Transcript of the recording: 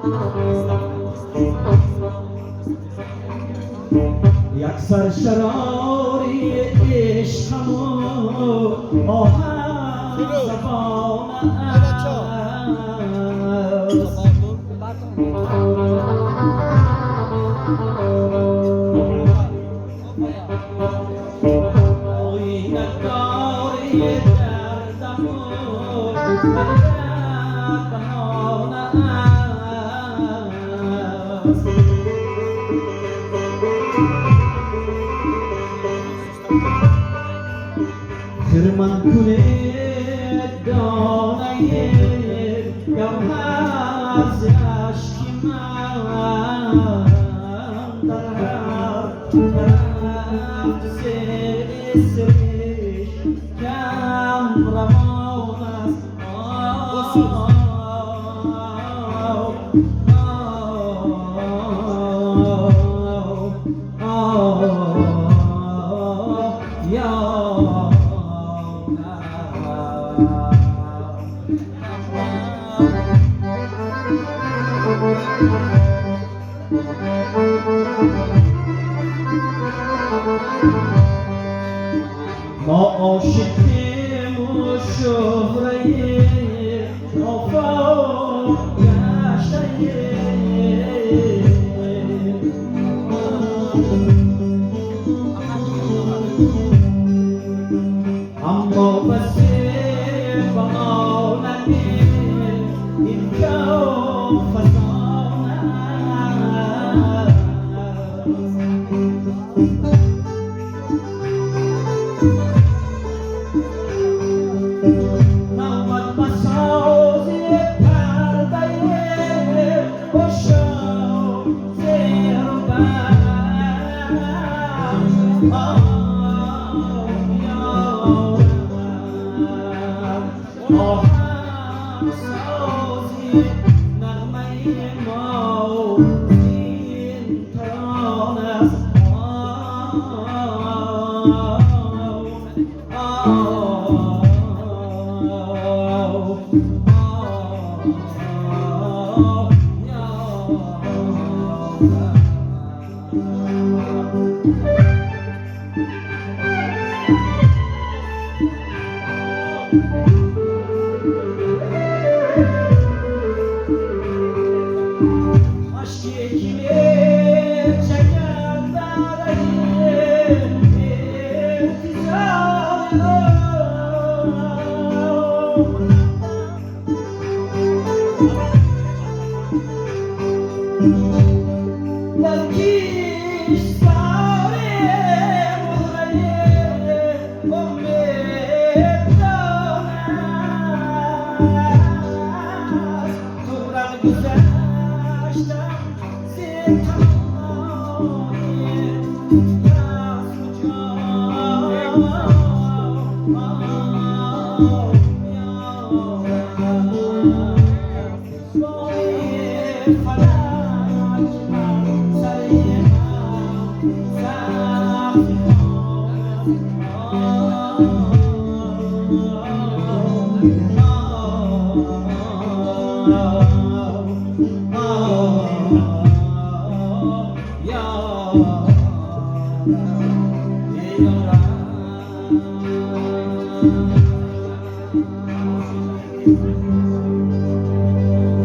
یک سرشراری عشقم و آهن زبانه است آینه داری دردم و بهانه است خرمن کنه دانه گوهر ز اشک من در هر طرف سیل سرش کم روان است ما عاشقیم و شهره آفاق گشته اما بس بهانه این کون فسانه نامد بسازی پرده باشم زیر و آهم سازی نغمه ما این ترانه است aşkı kimi çeken darayı Oh